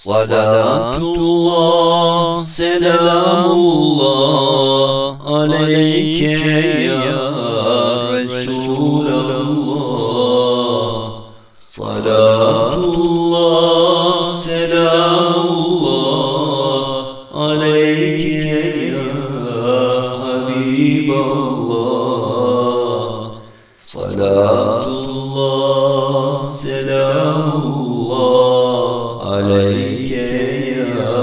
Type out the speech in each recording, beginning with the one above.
Salatullah, selamullah aleyke ya Resulallah. Salatullah, selamullah aleyke ya Habiballah. Salatullah, selamullah aleyke ya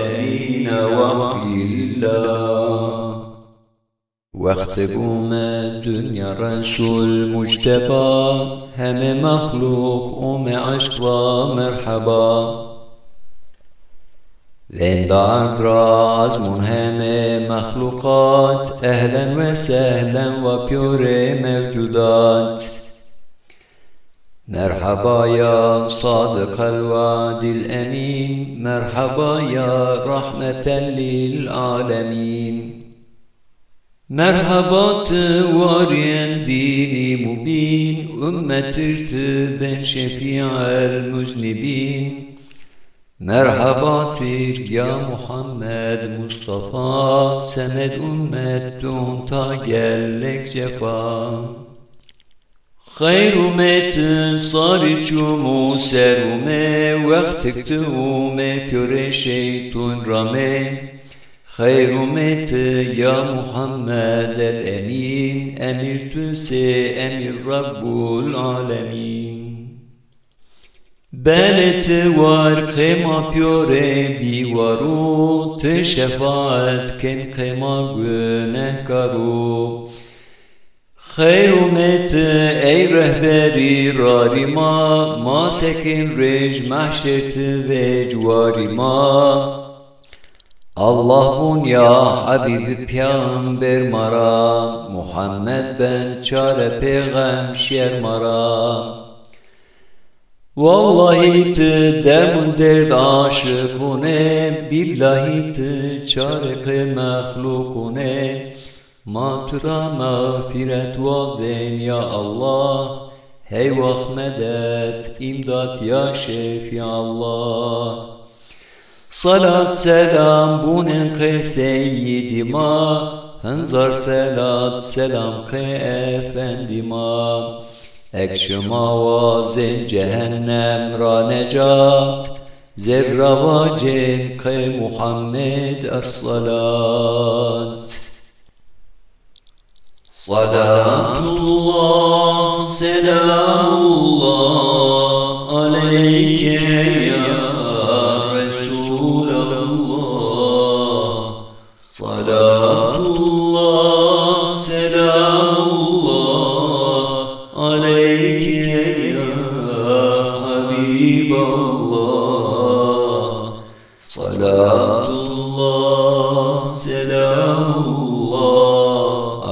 emine vahdillah. Vehtebûme dünya Resul Muçteba, heme mahluk ume aşk ve merhaba. Vendardra azmun heme mahlukat, ehlen ve sehlen ve püre mevcudat. Merhaba ya sadıkal vadil emin, merhaba ya rahmeten lil alemin. Merhabatı variyen dini mubin, ümmetirtı ben şefi'el müznibin. Merhabatir ya Muhammed Mustafa, semed ümmettun ta gellek cefa. Hayrumetin sariçumu serume, vektiktume püre şeytun rame. Hayrumeti ya Muhammed el-Emin, emirtüse emir Rabbul alemin. Beleti var kema püre bivaru, te şefaat ken kema günehkaru. Hayrumeti ey rehberi rarima, ma sekin rej mahşeti ve cuvarima. Allah bun ya Habib-i Peygamber mara, Muhammed ben çare peygam şer mara. Vallahi te dermun derd aşıkune, billahi te çare pe mahlukune. Matura mağfiret vazen ya Allah, hey vah medet imdat ya şefi Allah. Salat selam bunen ke seyyidima, hınzar salat selam ke efendima. Ekşima vazen cehennem ra necat, zerravacen ke Muhammed es-salat. Salatullah, selamullah aleyke ya Salatullah, selamullah aleyke ya Habiballah. Salatullah, selamullah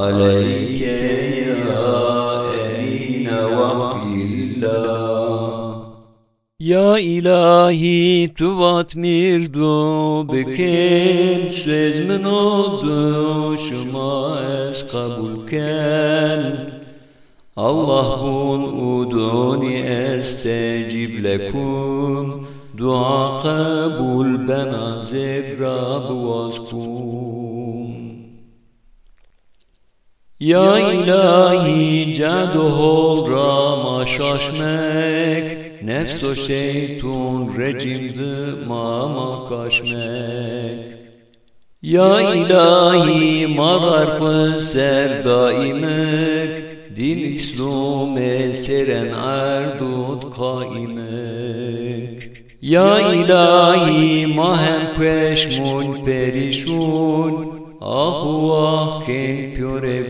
aleyke ya emine vahdillah. Ya ilahi tuvat mirdu bekel, sözmün oldu şuma es kabul ken. Allah bun uduni estecib lekum, dua kabul ben azeb rab vaskum. Ya ilahi cadu hol rama şaşmek, nefs o şeytun rejimdi mama kaşmek. Ya ilahi marar ser daimek, din İslam'e seren erdut kaimek. Ya ilahi mahem peşmun perişun, ahu ah ken püre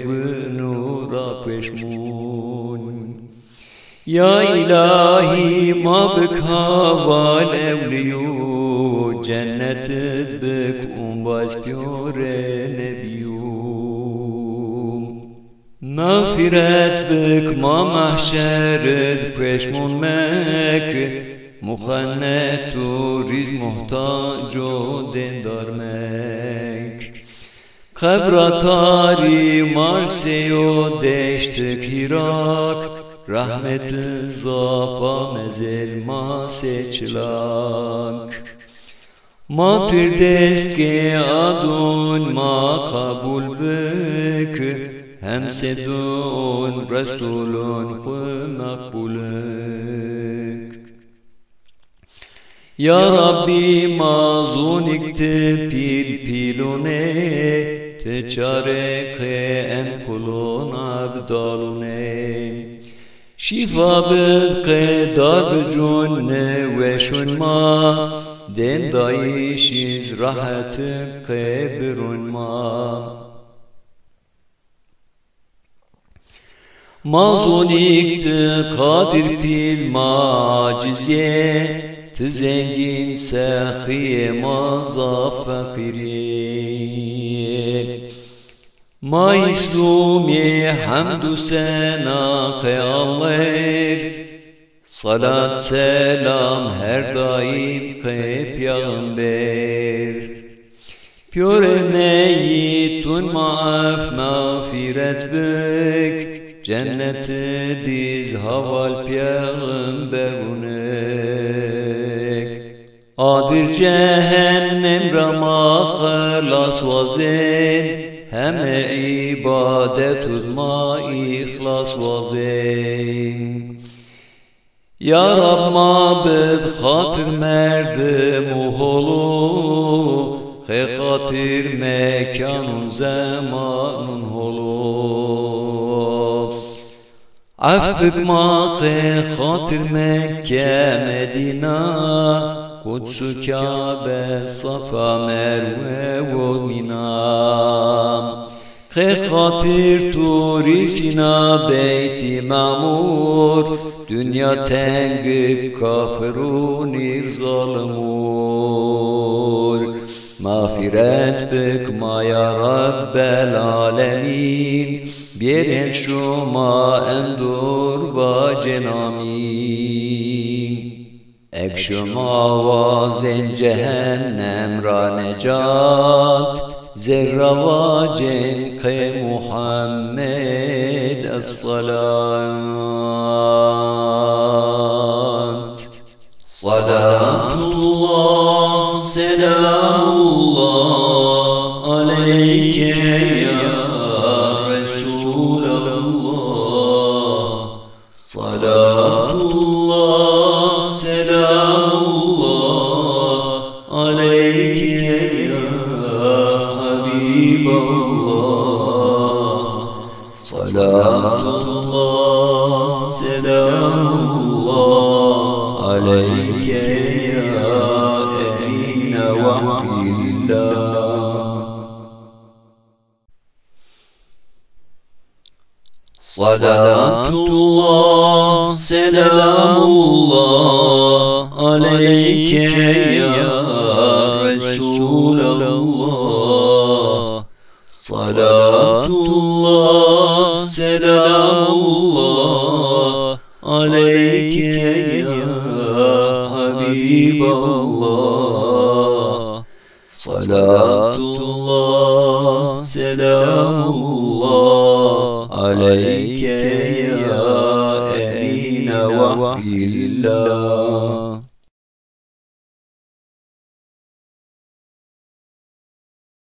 nura peşmun. Ya ilahi ma bik haval evliyu, cenneti bik umbaz püre nebiyum. Mağfiret bik ma mahşerit peşmun mek, muhannetu riz muhtacu dendar mek. Kabratari Marseyo deştik Irak, rahmetü zafa mezelma seçlak. Ma pirdest ki adun ma kabul bük, hem sedun Resulun khu makbulük. Ya Rabbi mazun ikti pil pilune, teçare ke en kulun abdalune. Şifa bil ke dar cunne ve şunma, den dayişiz rahatı ke birunma. Mazun ikti kadir pil macize, zengin sehiye mazaf fakiri. Ma islumi hamdü sena kıyamler, salat selam her daim kı peygamber. Pjöremeyi tun maaf mağfiret bük, cenneti diz haval peygamberune. Adir cehennem rama khlas vazen, hem ibadet tutma ihlas vazen. Ya Rab ma bid khatir merdim holu, khe khatir mekanun zamanun holu. Affik ma khe khatir Mekke Medina, Kudüs-ü Kabe, Safa, Merve ve Mina. Khe khatir Turi Sina, Beyt-i Mamur, dünya tengib kafirun zalimur. Mağfiret bıkma ya Rabbel alemin, biren şuma endur ba cenamin. Ekşuma vazen cehennem ra necat, zerravacen kı Muhammed es-salat. Salatullah, selamullah aleyke ya Resulallah. Salatullah, selamullah aleyke ya Habiballah. Salatullah, selamullah aleyke ya emine vahdillah. Salatullah, selamullah aleyke ya Resulallah. Salatullah, selamullah aleyke ya Habiballah. Salatullah, selamullah aleyke ya emine vahdillah.